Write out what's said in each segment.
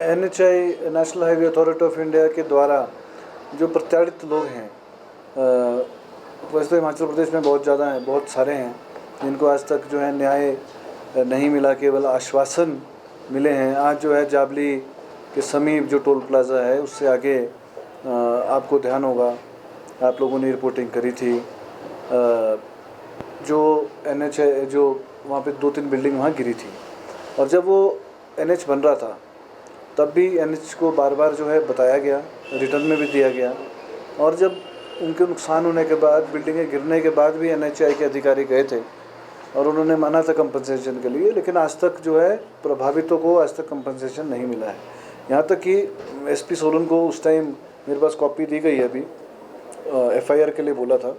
NHAI national highway authority of India के द्वारा जो प्रताड़ित लोग हैं, वैसे तो हिमाचल प्रदेश में बहुत ज़्यादा हैं, बहुत सारे हैं जिनको आज तक जो है न्याय नहीं मिला, केवल आश्वासन मिले हैं। आज जो है जाबली के समीप जो टोल प्लाज़ा है उससे आगे आपको ध्यान होगा, आप लोगों ने रिपोर्टिंग करी थी, जो NHAI जो वहाँ पे 2-3 बिल्डिंग वहाँ गिरी थी। और जब वो NH बन रहा था तब भी NH को बार बार जो है बताया गया, रिटर्न में भी दिया गया। और जब उनके नुकसान होने के बाद, बिल्डिंगें गिरने के बाद भी NHAI के अधिकारी गए थे और उन्होंने माना था कंपनसेशन के लिए, लेकिन आज तक जो है प्रभावितों को आज तक कंपनसेशन नहीं मिला है। यहाँ तक कि SP सोलन को उस टाइम मेरे पास कॉपी दी गई है, अभी FIR के लिए बोला था,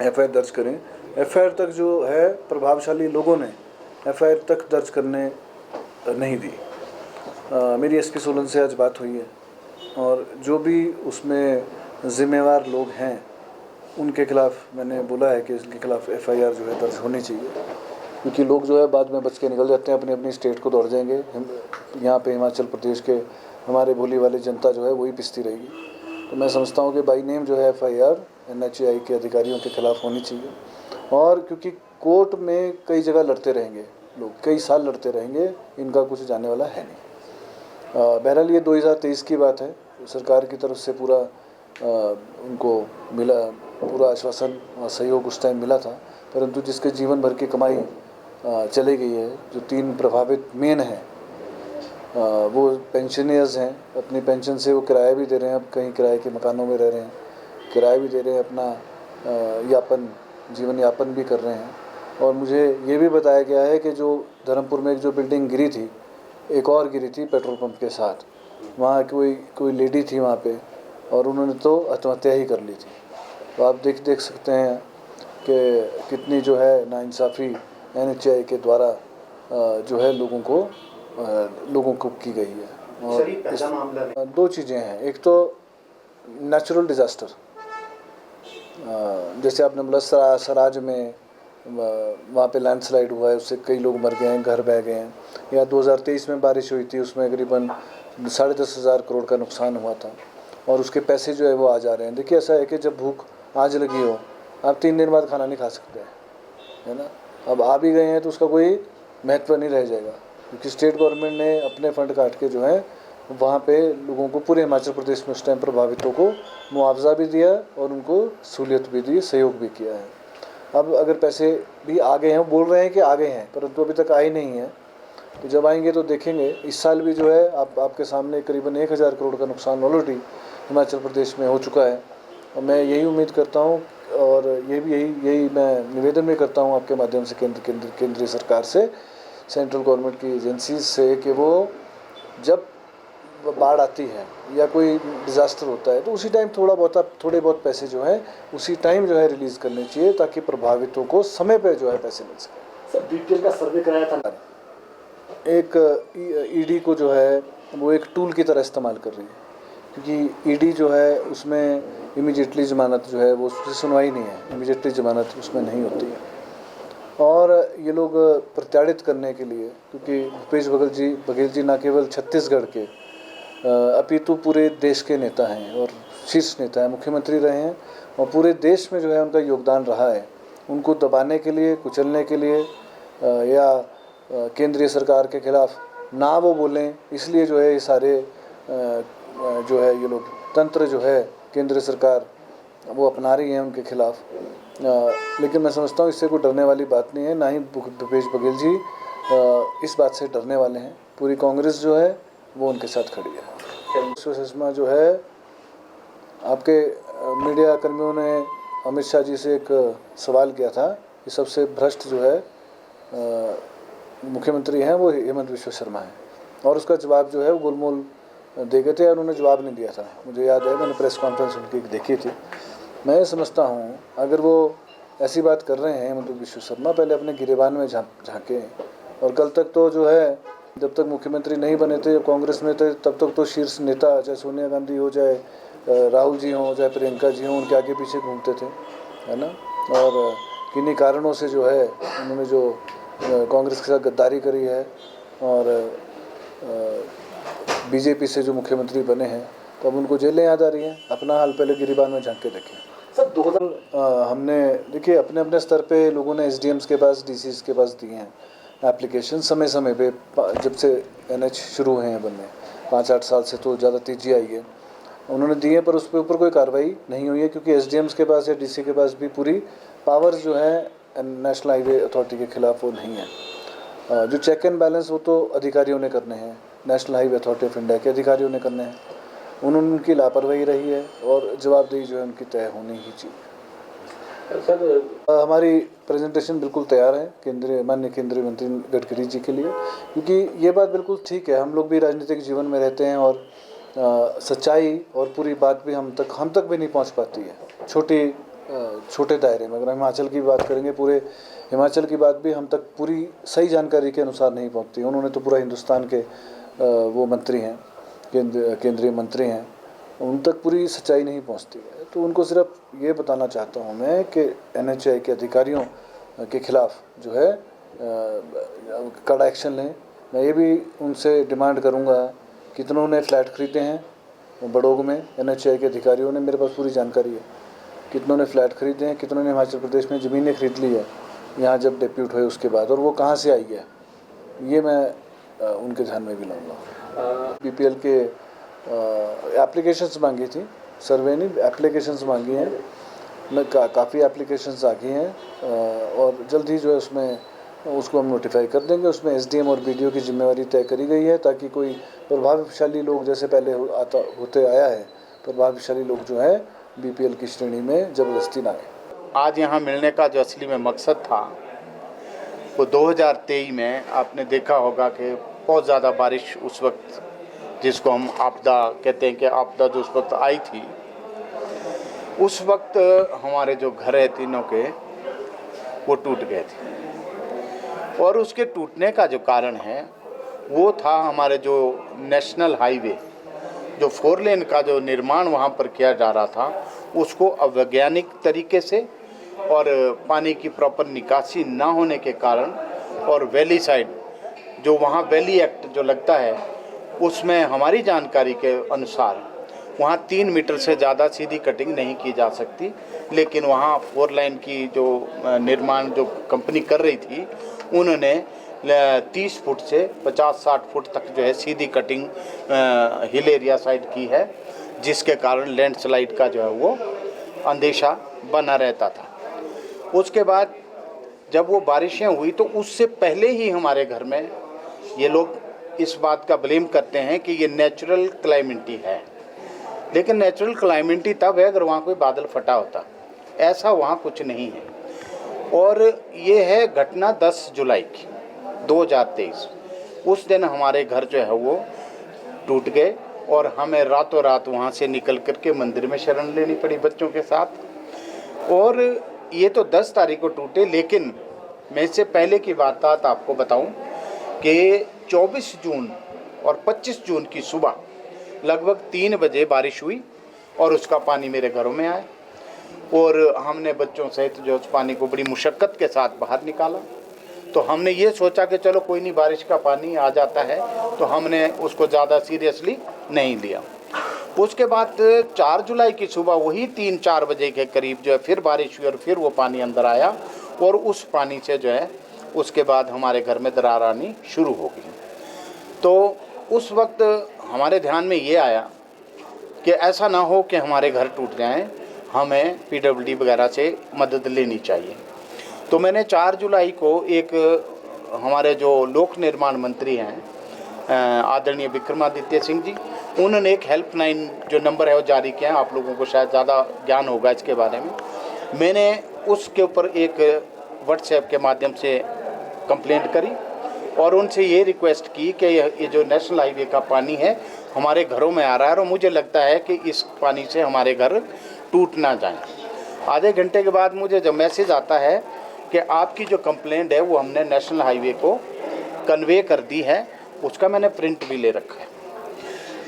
FIR दर्ज करें। FIR तक जो है प्रभावशाली लोगों ने FIR तक दर्ज करने नहीं दी। मेरी SP सोलन से आज बात हुई है और जो भी उसमें ज़िम्मेवार लोग हैं उनके खिलाफ़ मैंने बोला है कि इसके खिलाफ़ FIR जो है दर्ज होनी चाहिए, क्योंकि लोग जो है बाद में बच के निकल जाते हैं, अपनी अपनी स्टेट को दौड़ जाएंगे। यहाँ पे हिमाचल प्रदेश के हमारे भोली वाली जनता जो है वही पिसती रहेगी। तो मैं समझता हूँ कि बाई नेम जो है FIR NHAI के अधिकारियों के खिलाफ़ होनी चाहिए। और क्योंकि कोर्ट में कई जगह लड़ते रहेंगे लोग, कई साल लड़ते रहेंगे, इनका कुछ जाने वाला है नहीं। बहरहाल ये 2023 की बात है, सरकार की तरफ से पूरा उनको मिला, पूरा आश्वासन और सहयोग उस टाइम मिला था, परंतु जिसके जीवन भर की कमाई चली गई है, जो 3 प्रभावित मेन हैं, वो पेंशनर्स हैं। अपनी पेंशन से वो किराया भी दे रहे हैं, अब कहीं किराए के मकानों में रह रहे हैं, किराया भी दे रहे हैं, अपना जीवन यापन भी कर रहे हैं। और मुझे ये भी बताया गया है कि जो धर्मपुर में एक जो बिल्डिंग गिरी थी, एक और गिरी थी पेट्रोल पंप के साथ, वहाँ कोई लेडी थी वहाँ पे, और उन्होंने तो आत्महत्या ही कर ली थी। तो आप देख सकते हैं कि कितनी जो है नाइंसाफ़ी NHAI के द्वारा जो है लोगों को की गई है। और इस मामला में 2 चीज़ें हैं, एक तो नेचुरल डिज़ास्टर, जैसे आपने बोला सराज में वहाँ पे लैंडस्लाइड हुआ है, उससे कई लोग मर गए हैं, घर बह गए हैं। या 2023 में बारिश हुई थी, उसमें करीबन 10,500 करोड़ का नुकसान हुआ था, और उसके पैसे जो है वो आ जा रहे हैं। देखिए, ऐसा है कि जब भूख आज लगी हो, आप 3 दिन बाद खाना नहीं खा सकते हैं, है ना। अब आ भी गए हैं तो उसका कोई महत्व नहीं रह जाएगा, क्योंकि स्टेट गवर्नमेंट ने अपने फंड काट के जो है वहाँ पे लोगों को, पूरे हिमाचल प्रदेश में उस टाइम प्रभावितों को मुआवजा भी दिया और उनको सहूलियत भी दी, सहयोग भी किया है। अब अगर पैसे भी आ गए हैं, बोल रहे हैं कि आ गए हैं, परंतु अभी तक आए नहीं हैं, तो जब आएंगे तो देखेंगे। इस साल भी जो है आपके सामने करीबन 1,000 करोड़ का नुकसान ऑलरेडी हिमाचल प्रदेश में हो चुका है। और मैं यही उम्मीद करता हूँ, और यही मैं निवेदन भी करता हूँ आपके माध्यम से केंद्रीय सरकार से, सेंट्रल गवर्नमेंट की एजेंसीज से, कि वो जब बाढ़ आती है या कोई डिज़ास्टर होता है तो उसी टाइम थोड़े बहुत पैसे जो है उसी टाइम जो है रिलीज़ करने चाहिए, ताकि प्रभावितों को समय पे जो है पैसे मिल सके। सर, डिटेल का सर्वे कराया था। एक ED को जो है वो एक टूल की तरह इस्तेमाल कर रही है, क्योंकि ED जो है उसमें इमीडिएटली ज़मानत जो है वो उससे सुनवाई नहीं है, इमीडिएटली ज़मानत उसमें नहीं होती है। और ये लोग प्रताड़ित करने के लिए, क्योंकि भूपेश बघेल जी न केवल छत्तीसगढ़ के अपितु पूरे देश के नेता हैं और शीर्ष नेता हैं, मुख्यमंत्री रहे हैं, और पूरे देश में जो है उनका योगदान रहा है। उनको दबाने के लिए, कुचलने के लिए, या केंद्रीय सरकार के खिलाफ ना वो बोलें, इसलिए जो है ये सारे जो है ये लोग तंत्र जो है केंद्र सरकार वो अपना रही है उनके खिलाफ। लेकिन मैं समझता हूँ इससे कोई डरने वाली बात नहीं है, ना ही भूपेश बघेल जी इस बात से डरने वाले हैं। पूरी कांग्रेस जो है वो उनके साथ खड़ी है। शर्मा जो है, आपके मीडिया कर्मियों ने अमित शाह जी से एक सवाल किया था कि सबसे भ्रष्ट जो है मुख्यमंत्री हैं वो हेमंत बिश्व शर्मा हैं, और उसका जवाब जो है वो गोलमोल दे गए थे और उन्होंने जवाब नहीं दिया था। मुझे याद है, मैंने प्रेस कॉन्फ्रेंस उनकी देखी थी। मैं समझता हूँ अगर वो ऐसी बात कर रहे हैं हेमंत बिश्व शर्मा, पहले अपने गिरेबान में झाँकें। और कल तक तो जो है, जब तक मुख्यमंत्री नहीं बने थे, कांग्रेस में थे, तब तक तो शीर्ष नेता, चाहे सोनिया गांधी हो, चाहे राहुल जी हों, चाहे प्रियंका जी हों, उनके आगे पीछे घूमते थे, है ना। और किन्हीं कारणों से जो है उन्होंने जो कांग्रेस के साथ गद्दारी करी है, और बीजेपी से जो मुख्यमंत्री बने हैं, तो अब उनको जेलें याद आ रही हैं। अपना हाल पहले गिरिबान में झांक के देखें। सर 2000 हमने देखिए अपने अपने स्तर पे लोगों ने एसडीएम्स के पास, डीसीस के पास दिए हैं एप्लीकेशन समय समय पे। जब से एनएच शुरू हुए हैं बनने 5-8 साल से तो ज़्यादा तेज़ी आई है, उन्होंने दिए, पर उस पे ऊपर कोई कार्रवाई नहीं हुई है, क्योंकि एसडीएम्स के पास या डीसी के पास भी पूरी पावर्स जो है नेशनल हाईवे अथॉरिटी के खिलाफ वो नहीं है। जो चेक एंड बैलेंस वो तो अधिकारियों ने करने हैं, national highway authority of India के अधिकारियों ने करने हैं। उन्होंने उनकी लापरवाही रही है और जवाबदेही जो है उनकी तय होनी ही चाहिए। सर हमारी प्रेजेंटेशन बिल्कुल तैयार है माननीय केंद्रीय मंत्री गडकरी जी के लिए, क्योंकि ये बात बिल्कुल ठीक है। हम लोग भी राजनीतिक जीवन में रहते हैं और सच्चाई और पूरी बात भी हम तक भी नहीं पहुंच पाती है छोटे दायरे में। अगर हम हिमाचल की बात करेंगे, पूरे हिमाचल की बात भी हम तक पूरी सही जानकारी के अनुसार नहीं पहुंचती। उन्होंने तो पूरा हिंदुस्तान के वो मंत्री हैं, केंद्रीय मंत्री हैं, उन तक पूरी सच्चाई नहीं पहुंचती है। तो उनको सिर्फ ये बताना चाहता हूं मैं कि एनएचआई के अधिकारियों के खिलाफ जो है कड़ा एक्शन लें। मैं ये भी उनसे डिमांड करूंगा, कितनों ने फ्लैट खरीदे हैं बड़ोग में, एनएचआई के अधिकारियों ने, मेरे पास पूरी जानकारी है, कितनों ने फ्लैट खरीदे हैं, कितनों ने हिमाचल प्रदेश में ज़मीनें खरीद ली है यहाँ जब डेप्यूट हुए उसके बाद, और वो कहाँ से आई है, ये मैं उनके ध्यान में भी लाऊंगा। बीपीएल के एप्लीकेशंस मांगी थी, सर्वे नहीं, एप्लीकेशंस मांगी हैं, काफ़ी एप्लीकेशंस आ गई हैं और जल्द ही जो है उसको हम नोटिफाई कर देंगे। उसमें एसडीएम और बीडीओ की जिम्मेवारी तय करी गई है, ताकि कोई प्रभावशाली लोग, जैसे पहले होते आया है, प्रभावशाली लोग जो है बीपीएल की श्रेणी में ज़बरदस्ती ना आए। आज यहाँ मिलने का जो असली में मकसद था वो 2023 में आपने देखा होगा कि बहुत ज़्यादा बारिश उस वक्त, जिसको हम आपदा कहते हैं कि आपदा जो उस वक्त आई थी, उस वक्त हमारे जो घर है तीनों के वो टूट गए थे। और उसके टूटने का जो कारण है वो था हमारे जो नेशनल हाईवे, जो 4 लेन का जो निर्माण वहाँ पर किया जा रहा था, उसको अवैज्ञानिक तरीके से और पानी की प्रॉपर निकासी ना होने के कारण, और वैली साइड जो वहाँ वैली एक्ट जो लगता है, उसमें हमारी जानकारी के अनुसार वहाँ 3 मीटर से ज़्यादा सीधी कटिंग नहीं की जा सकती, लेकिन वहाँ 4 लाइन की जो निर्माण जो कंपनी कर रही थी, उन्होंने 30 फुट से 50-60 फुट तक जो है सीधी कटिंग हिल एरिया साइड की है, जिसके कारण लैंडस्लाइड का जो है वो अंदेशा बना रहता था। उसके बाद जब वो बारिशें हुई तो उससे पहले ही हमारे घर में, ये लोग इस बात का ब्लेम करते हैं कि ये नेचुरल क्लाइमेटी है, लेकिन नेचुरल क्लाइमेटी तब है अगर वहाँ कोई बादल फटा होता, ऐसा वहाँ कुछ नहीं है। और ये है घटना 10 जुलाई की 2023। उस दिन हमारे घर जो है वो टूट गए और हमें रातों रात वहाँ से निकल कर के मंदिर में शरण लेनी पड़ी बच्चों के साथ। और ये तो 10 तारीख को टूटे, लेकिन मैं इससे पहले की बात आपको बताऊं कि 24 जून और 25 जून की सुबह लगभग 3 बजे बारिश हुई और उसका पानी मेरे घरों में आया और हमने बच्चों सहित जो उस पानी को बड़ी मुशक्क़त के साथ बाहर निकाला। तो हमने ये सोचा कि चलो कोई नहीं, बारिश का पानी आ जाता है, तो हमने उसको ज़्यादा सीरियसली नहीं लिया। उसके बाद 4 जुलाई की सुबह वही 3-4 बजे के करीब जो है फिर बारिश हुई और फिर वो पानी अंदर आया और उस पानी से जो है उसके बाद हमारे घर में दरार आनी शुरू हो गई। तो उस वक्त हमारे ध्यान में ये आया कि ऐसा ना हो कि हमारे घर टूट जाएं, हमें पीडब्ल्यूडी वगैरह से मदद लेनी चाहिए। तो मैंने 4 जुलाई को एक हमारे जो लोक निर्माण मंत्री हैं आदरणीय विक्रमादित्य सिंह जी, उन्होंने एक हेल्पलाइन जो नंबर है वो जारी किया है। आप लोगों को शायद ज़्यादा ज्ञान होगा इसके बारे में। मैंने उसके ऊपर एक व्हाट्सएप के माध्यम से कंप्लेंट करी और उनसे ये रिक्वेस्ट की कि ये जो नेशनल हाईवे का पानी है हमारे घरों में आ रहा है और मुझे लगता है कि इस पानी से हमारे घर टूट ना जाए। आधे घंटे के बाद मुझे जब मैसेज आता है कि आपकी जो कंप्लेंट है वो हमने नेशनल हाईवे को कन्वे कर दी है, उसका मैंने प्रिंट भी ले रखा है।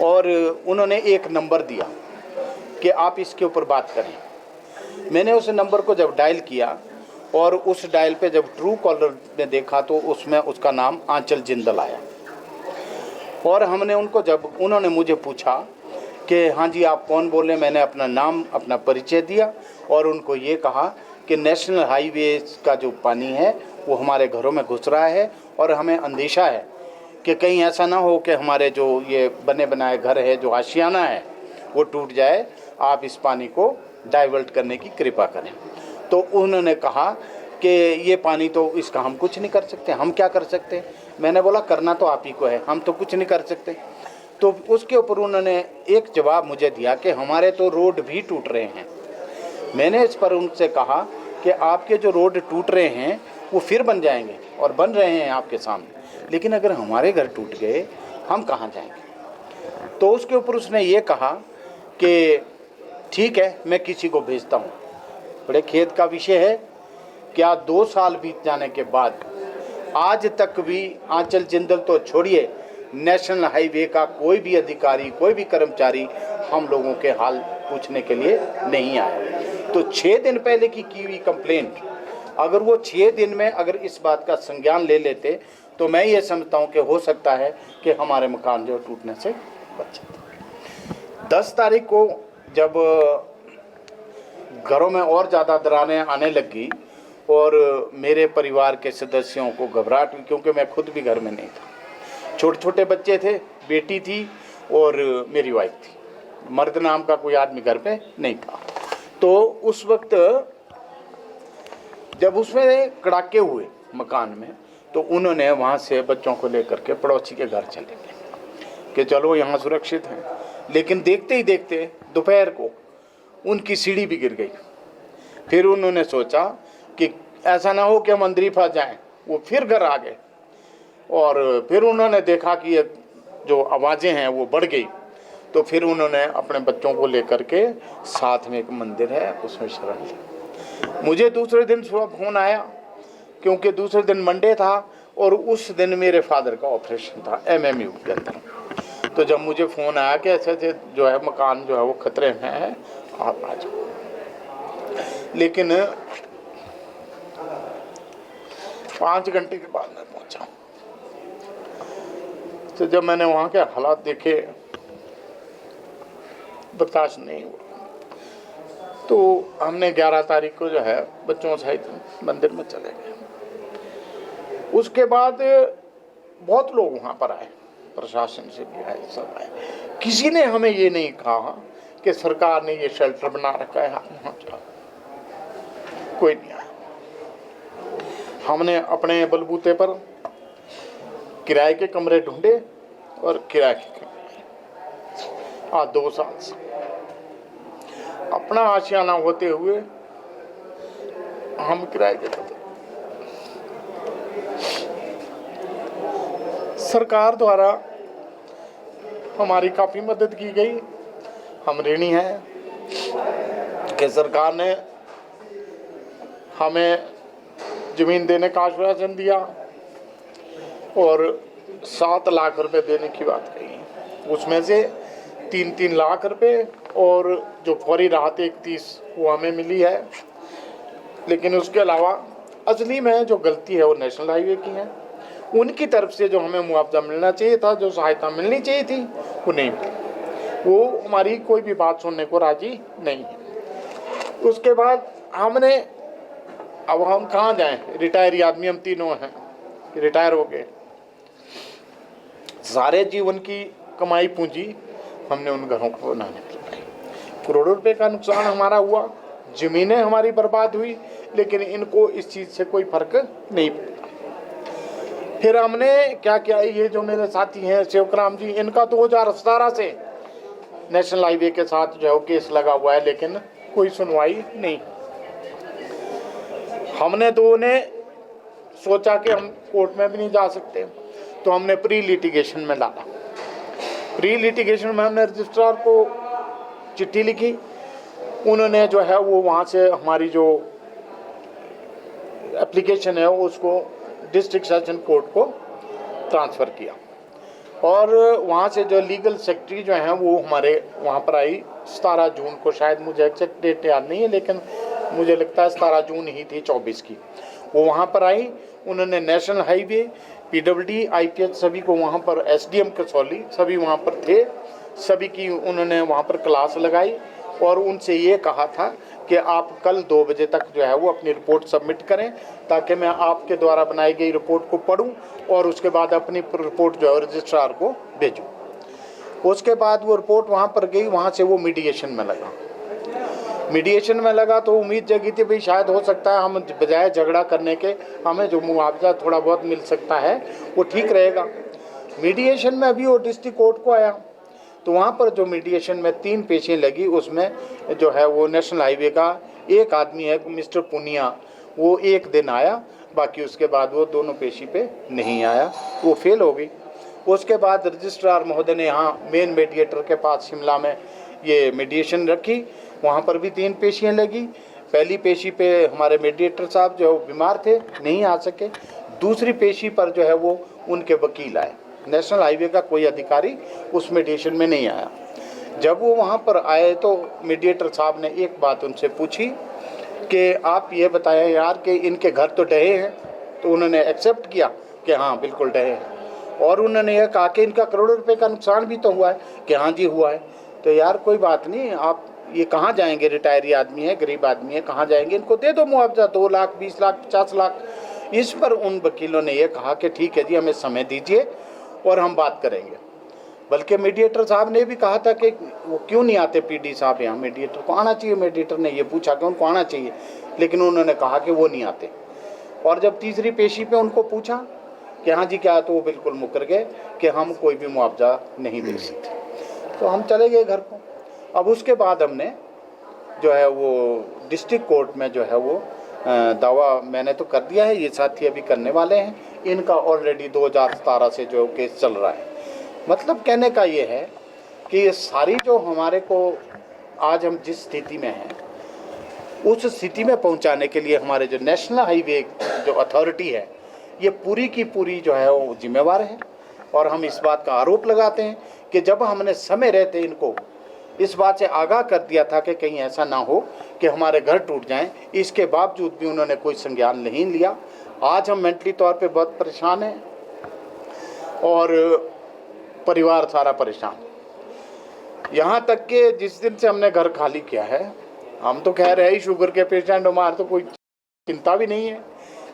और उन्होंने एक नंबर दिया कि आप इसके ऊपर बात करें। मैंने उस नंबर को जब डायल किया और उस डायल पे जब ट्रू कॉलर ने देखा तो उसमें उसका नाम आंचल जिंदल आया। और हमने उनको, जब उन्होंने मुझे पूछा कि हाँ जी आप कौन बोले, मैंने अपना नाम, अपना परिचय दिया और उनको ये कहा कि नेशनल हाईवे का जो पानी है वो हमारे घरों में घुस रहा है और हमें अंदेशा है कि कहीं ऐसा ना हो कि हमारे जो ये बने बनाए घर है, जो आशियाना है, वो टूट जाए। आप इस पानी को डाइवर्ट करने की कृपा करें। तो उन्होंने कहा कि ये पानी तो, इसका हम कुछ नहीं कर सकते, हम क्या कर सकते हैं। मैंने बोला करना तो आप ही को है, हम तो कुछ नहीं कर सकते। तो उसके ऊपर उन्होंने एक जवाब मुझे दिया कि हमारे तो रोड भी टूट रहे हैं। मैंने इस पर उनसे कहा कि आपके जो रोड टूट रहे हैं वो फिर बन जाएंगे और बन रहे हैं आपके सामने, लेकिन अगर हमारे घर टूट गए हम कहाँ जाएंगे। तो उसके ऊपर उसने ये कहा कि ठीक है मैं किसी को भेजता हूँ। बड़े खेद का विषय है कि आज 2 साल बीत जाने के बाद आज तक भी आंचल जिंदल तो छोड़िए, नेशनल हाईवे का कोई भी अधिकारी, कोई भी कर्मचारी हम लोगों के हाल पूछने के लिए नहीं आया। तो 6 दिन पहले की हुई कंप्लेंट, अगर वो 6 दिन में अगर इस बात का संज्ञान ले लेते तो मैं ये समझता हूँ कि हो सकता है कि हमारे मकान जो टूटने से बच जाते। 10 तारीख को जब घरों में और ज़्यादा दरारें आने लगी और मेरे परिवार के सदस्यों को घबराहट हुई, क्योंकि मैं खुद भी घर में नहीं था, छोटे छोटे बच्चे थे, बेटी थी और मेरी वाइफ थी, मर्द नाम का कोई आदमी घर पे नहीं था। तो उस वक्त जब उसमें कड़ाके हुए मकान में, तो उन्होंने वहाँ से बच्चों को लेकर के पड़ोसी के घर चले गए कि चलो यहाँ सुरक्षित हैं। लेकिन देखते ही देखते दोपहर को उनकी सीढ़ी भी गिर गई। फिर उन्होंने सोचा कि ऐसा ना हो कि हम अंदर ही फंस जाएं। वो फिर घर आ गए और फिर उन्होंने देखा कि ये जो आवाज़ें हैं वो बढ़ गई। तो फिर उन्होंने अपने बच्चों को लेकर के, साथ में एक मंदिर है उसमें शरण ली। मुझे दूसरे दिन सुबह फ़ोन आया, क्योंकि दूसरे दिन मंडे था और उस दिन मेरे फादर का ऑपरेशन था MMU के अंदर। तो जब मुझे फ़ोन आया कि ऐसे ऐसे जो है मकान जो है वो खतरे में है, आप आ जाओ। लेकिन 5 घंटे के बाद मैं पहुंचा। तो जब मैंने वहाँ के हालात देखे, बर्दाश्त नहीं हुआ। तो हमने 11 तारीख को जो है बच्चों सहित मंदिर में चले गए। उसके बाद बहुत लोग वहाँ पर आए, प्रशासन से भी आए, सब आए। किसी ने हमें ये नहीं कहा कि सरकार ने ये शेल्टर बना रखा है, आप वहाँ जाओ। कोई नहीं आया। हमने अपने बलबूते पर किराए के कमरे ढूंढे और किराए के कमरे आज 2 साल से अपना आशियाना होते हुए हम किराए के कमरे। सरकार द्वारा हमारी काफ़ी मदद की गई। हम ऋणी हैं कि सरकार ने हमें ज़मीन देने का आश्वासन दिया और 7 लाख रुपए देने की बात कही। उसमें से 3-3 लाख रुपए और जो फौरी राहत 31 वो हमें मिली है। लेकिन उसके अलावा असली में जो गलती है वो नेशनल हाईवे की है। उनकी तरफ से जो हमें मुआवजा मिलना चाहिए था, जो सहायता मिलनी चाहिए थी, वो नहीं मिली। वो हमारी कोई भी बात सुनने को राजी नहीं है। उसके बाद हमने, अब हम कहाँ जाएं, रिटायरी आदमी हम तीनों हैं, रिटायर हो गए। सारे जीवन की कमाई पूंजी हमने उन घरों को बनाने में लगाई। करोड़ों रुपए का नुकसान हमारा हुआ, ज़मीनें हमारी बर्बाद हुई, लेकिन इनको इस चीज़ से कोई फर्क नहीं पड़ा। फिर हमने क्या किया, ये जो मेरे साथी हैं सेवकराम जी, इनका 2017 से नेशनल हाईवे के साथ जो है केस लगा हुआ है, लेकिन कोई सुनवाई नहीं। हमने तो ने सोचा कि हम कोर्ट में भी नहीं जा सकते, तो हमने प्री लिटिगेशन में डाला। प्री लिटिगेशन में हमने रजिस्ट्रार को चिट्ठी लिखी। उन्होंने जो है वो वहाँ से हमारी जो एप्लीकेशन है उसको डिस्ट्रिक्ट सेशन कोर्ट को ट्रांसफ़र किया और वहाँ से जो लीगल सेक्रेटरी जो हैं वो हमारे वहाँ पर आई 17 जून को, शायद मुझे एग्जैक्ट डेट याद नहीं है, लेकिन मुझे लगता है 17 जून ही थी 24 की। वो वहाँ पर आई। उन्होंने नेशनल हाईवे पीडब्ल्यूडी, आईपीएच सभी को वहाँ पर, एसडीएम कसौली सभी वहाँ पर थे, सभी की उन्होंने वहाँ पर क्लास लगाई और उनसे ये कहा था कि आप कल 2 बजे तक जो है वो अपनी रिपोर्ट सबमिट करें, ताकि मैं आपके द्वारा बनाई गई रिपोर्ट को पढूं और उसके बाद अपनी रिपोर्ट जो है रजिस्ट्रार को भेजूं। उसके बाद वो रिपोर्ट वहाँ पर गई, वहाँ से वो मीडिएशन में लगा। मीडिएशन में लगा तो उम्मीद जगी थी भाई शायद हो सकता है हम बजाय झगड़ा करने के हमें जो मुआवजा थोड़ा बहुत मिल सकता है वो ठीक रहेगा। मीडिएशन में अभी वो डिस्ट्रिक्ट कोर्ट को आया तो वहाँ पर जो मीडिएशन में 3 पेशें लगी, उसमें जो है वो नेशनल हाईवे का एक आदमी है मिस्टर पुनिया, वो 1 दिन आया, बाकी उसके बाद वो दोनों पेशी पे नहीं आया, वो फेल हो गई। उसके बाद रजिस्ट्रार महोदय ने यहाँ मेन मीडिएटर के पास शिमला में ये मीडिएशन रखी, वहाँ पर भी 3 पेशियाँ लगी। पहली पेशी पे हमारे मीडिएटर साहब जो है वो बीमार थे, नहीं आ सके। दूसरी पेशी पर जो है वो उनके वकील आए, नेशनल हाईवे का कोई अधिकारी उस मीडिएशन में नहीं आया। जब वो वहाँ पर आए तो मीडिएटर साहब ने एक बात उनसे पूछी कि आप ये बताएं यार कि इनके घर तो ढहे हैं, तो उन्होंने एक्सेप्ट किया कि हाँ बिल्कुल ढहे हैं। और उन्होंने यह कहा कि इनका करोड़ों रुपए का नुकसान भी तो हुआ है, कि हाँ जी हुआ है। तो यार कोई बात नहीं, आप ये कहाँ जाएंगे, रिटायरी आदमी है, गरीब आदमी है, कहाँ जाएंगे, इनको दे दो मुआवजा 2 लाख, 20 लाख, 50 लाख। इस पर उन वकीलों ने यह कहा कि ठीक है जी, हमें समय दीजिए और हम बात करेंगे। बल्कि मीडिएटर साहब ने भी कहा था कि वो क्यों नहीं आते पीडी साहब यहाँ, मीडिएटर को आना चाहिए। मीडिएटर ने ये पूछा कि उनको आना चाहिए, लेकिन उन्होंने कहा कि वो नहीं आते। और जब तीसरी पेशी पे उनको पूछा कि हाँ जी क्या, तो वो बिल्कुल मुकर गए कि हम कोई भी मुआवजा नहीं दे सकते। तो हम चले गए घर को। अब उसके बाद हमने जो है वो डिस्ट्रिक्ट कोर्ट में जो है वो दावा मैंने तो कर दिया है, ये साथी अभी करने वाले हैं, इनका ऑलरेडी 2017 से जो केस चल रहा है। मतलब कहने का ये है कि ये सारी जो हमारे को आज हम जिस स्थिति में हैं उस स्थिति में पहुंचाने के लिए हमारे जो नेशनल हाईवे जो अथॉरिटी है ये पूरी की पूरी जो है वो जिम्मेवार है। और हम इस बात का आरोप लगाते हैं कि जब हमने समय रहते इनको इस बात से आगाह कर दिया था कि कहीं ऐसा ना हो कि हमारे घर टूट जाएं, इसके बावजूद भी उन्होंने कोई संज्ञान नहीं लिया। आज हम मेंटली तौर पे बहुत परेशान हैं और परिवार सारा परेशान। यहाँ तक कि जिस दिन से हमने घर खाली किया है, हम तो कह रहे हैं शुगर के पेशेंट, हमारे तो कोई चिंता भी नहीं है,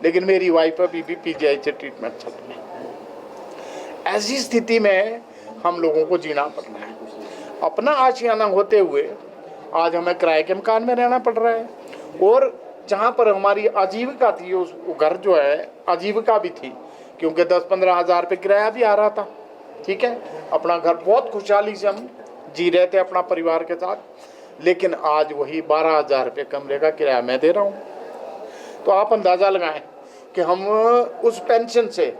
लेकिन मेरी वाइफ अभी भी पीजीआई से ट्रीटमेंट चल रही है। ऐसी स्थिति में हम लोगों को जीना पड़ रहा है। अपना आशियाना होते हुए आज हमें किराए के मकान में रहना पड़ रहा है। और जहाँ पर हमारी आजीविका थी, उस घर जो है आजीविका भी थी, क्योंकि 10-15 हज़ार रुपये किराया भी आ रहा था। ठीक है, अपना घर बहुत खुशहाली से हम जी रहे थे अपना परिवार के साथ, लेकिन आज वही 12,000 रुपये कमरे का किराया मैं दे रहा हूँ। तो आप अंदाज़ा लगाएं कि हम उस पेंशन से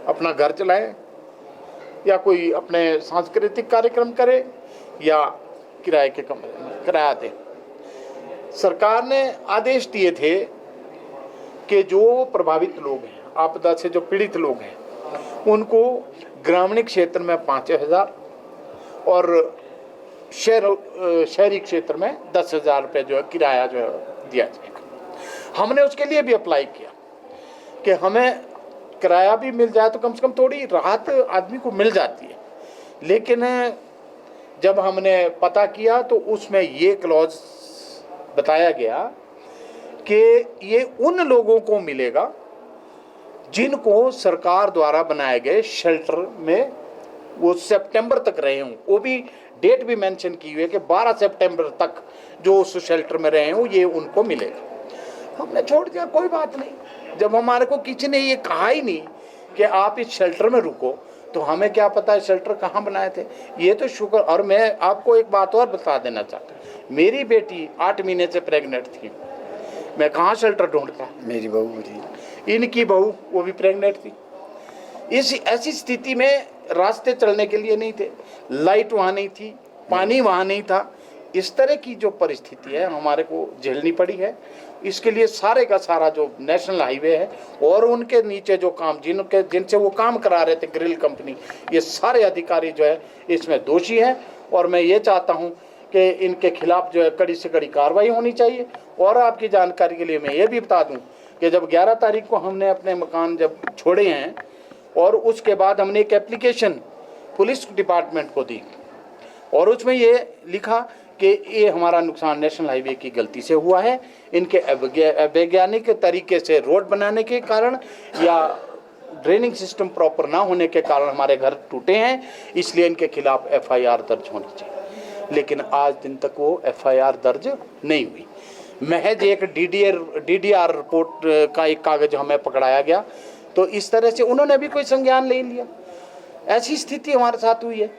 अपना घर चलाएं या कोई अपने सांस्कृतिक कार्यक्रम करे या किराए के कमरे में किराया दें। सरकार ने आदेश दिए थे कि जो प्रभावित लोग हैं, आपदा से जो पीड़ित लोग हैं, उनको ग्रामीण क्षेत्र में 5,000 और शहरी क्षेत्र में 10,000 रुपये जो है किराया जो है दिया जाएगा। हमने उसके लिए भी अप्लाई किया कि हमें किराया भी मिल जाए तो कम से कम थोड़ी राहत आदमी को मिल जाती है। लेकिन जब हमने पता किया तो उसमें ये क्लॉज बताया गया कि ये उन लोगों को मिलेगा जिनको सरकार द्वारा बनाए गए शेल्टर में वो सितंबर तक रहे हों। वो भी डेट भी मेंशन की हुई है कि 12 सितंबर तक जो उस शेल्टर में रहे हों ये उनको मिलेगा। हमने छोड़ दिया, कोई बात नहीं। जब हमारे को किसी ने ये कहा ही नहीं कि आप इस शेल्टर में रुको, तो हमें क्या पता है शेल्टर कहाँ बनाए थे। ये तो शुक्र। और मैं आपको एक बात और बता देना चाहता हूँ, मेरी बेटी 8 महीने से प्रेग्नेंट थी, मैं कहाँ शेल्टर ढूंढता। मेरी बहू थी, इनकी बहू वो भी प्रेग्नेंट थी। इस ऐसी स्थिति में रास्ते चलने के लिए नहीं थे, लाइट वहाँ नहीं थी, पानी वहाँ नहीं था। इस तरह की जो परिस्थिति है हमारे को झेलनी पड़ी है। इसके लिए सारे का सारा जो नेशनल हाईवे है और उनके नीचे जो काम जिनसे वो काम करा रहे थे ग्रिल कंपनी, ये सारे अधिकारी जो है इसमें दोषी हैं। और मैं ये चाहता हूँ कि इनके खिलाफ जो है कड़ी से कड़ी कार्रवाई होनी चाहिए। और आपकी जानकारी के लिए मैं ये भी बता दूँ कि जब 11 तारीख को हमने अपने मकान जब छोड़े हैं और उसके बाद हमने एक एप्लीकेशन पुलिस डिपार्टमेंट को दी और उसमें ये लिखा कि ये हमारा नुकसान नेशनल हाईवे की गलती से हुआ है, इनके वैज्ञानिक तरीके से रोड बनाने के कारण या ड्रेनिंग सिस्टम प्रॉपर ना होने के कारण हमारे घर टूटे हैं, इसलिए इनके खिलाफ एफआईआर दर्ज होनी चाहिए। लेकिन आज दिन तक वो एफआईआर दर्ज नहीं हुई। महज एक डीडीआर रिपोर्ट का एक कागज हमें पकड़ाया गया, तो इस तरह से उन्होंने भी कोई संज्ञान नहीं लिया। ऐसी स्थिति हमारे साथ हुई है।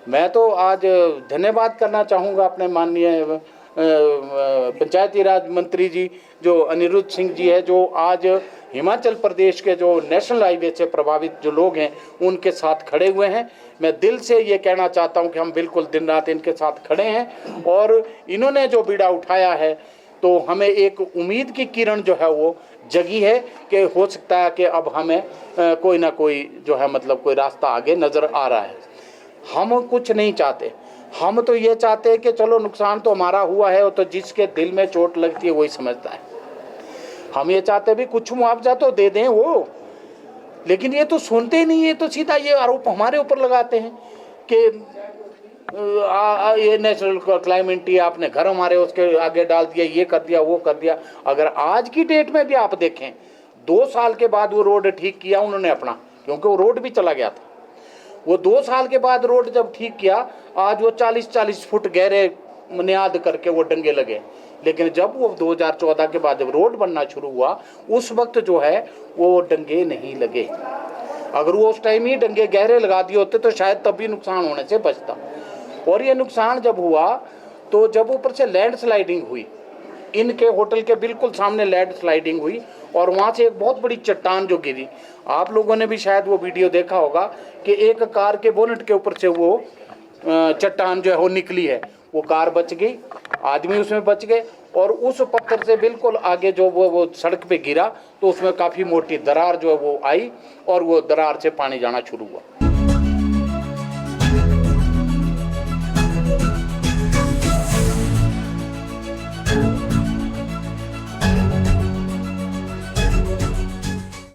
मैं तो आज धन्यवाद करना चाहूँगा अपने माननीय पंचायती राज मंत्री जी जो अनिरुद्ध सिंह जी है, जो आज हिमाचल प्रदेश के जो नेशनल हाईवे से प्रभावित जो लोग हैं उनके साथ खड़े हुए हैं। मैं दिल से ये कहना चाहता हूँ कि हम बिल्कुल दिन रात इनके साथ खड़े हैं और इन्होंने जो बीड़ा उठाया है तो हमें एक उम्मीद की किरण जो है वो जगी है कि हो सकता है कि अब हमें कोई ना कोई जो है मतलब कोई रास्ता आगे नज़र आ रहा है। हम कुछ नहीं चाहते, हम तो ये चाहते हैं कि चलो नुकसान तो हमारा हुआ है, तो जिसके दिल में चोट लगती है वही समझता है। हम ये चाहते भी कुछ मुआवजा तो दे दें वो, लेकिन ये तो सुनते ही नहीं है, तो सीधा ये आरोप हमारे ऊपर लगाते हैं कि ये नेचुरल क्लाइमेट आपने घर हमारे उसके आगे डाल दिया, ये कर दिया वो कर दिया। अगर आज की डेट में भी आप देखें 2 साल के बाद वो रोड ठीक किया उन्होंने अपना, क्योंकि वो रोड भी चला गया था। वो 2 साल के बाद रोड जब ठीक किया, आज वो 40-40 फुट गहरे बुनियाद करके वो डंगे लगे। लेकिन जब वो 2014 के बाद जब रोड बनना शुरू हुआ उस वक्त जो है वो डंगे नहीं लगे। अगर वो उस टाइम ही डंगे गहरे लगा दिए होते तो शायद तब भी नुकसान होने से बचता। और ये नुकसान जब हुआ तो जब ऊपर से लैंड स्लाइडिंग हुई, इनके होटल के बिल्कुल सामने लैंड स्लाइडिंग हुई और वहाँ से एक बहुत बड़ी चट्टान जो गिरी। आप लोगों ने भी शायद वो वीडियो देखा होगा कि एक कार के बोनेट के ऊपर से वो चट्टान जो है वो निकली है। वो कार बच गई, आदमी उसमें बच गए और उस पत्थर से बिल्कुल आगे जो वो सड़क पे गिरा तो उसमें काफ़ी मोटी दरार जो है वो आई और वो दरार से पानी जाना शुरू हुआ।